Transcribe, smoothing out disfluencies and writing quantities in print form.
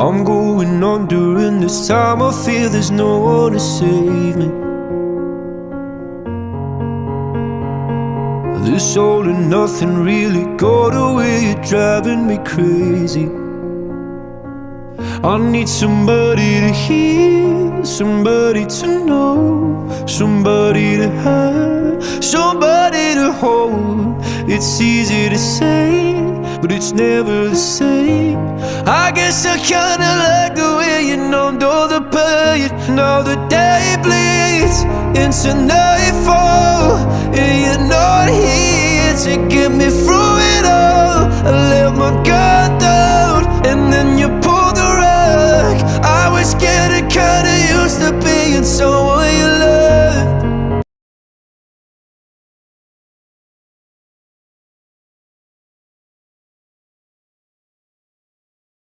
I'm going on during this time. I feel there's no one to save me. This all and nothing really got away. You're driving me crazy. I need somebody to hear, somebody to know, somebody to have, somebody to hold. It's easy to say, but it's never the same. I guess I kinda like the way you numbed all the pain. Now the day bleeds into nightfall, and you're not here to get me through it all. I let my guard down, and then you pulled the rug. I was getting kinda used to being someone you loved.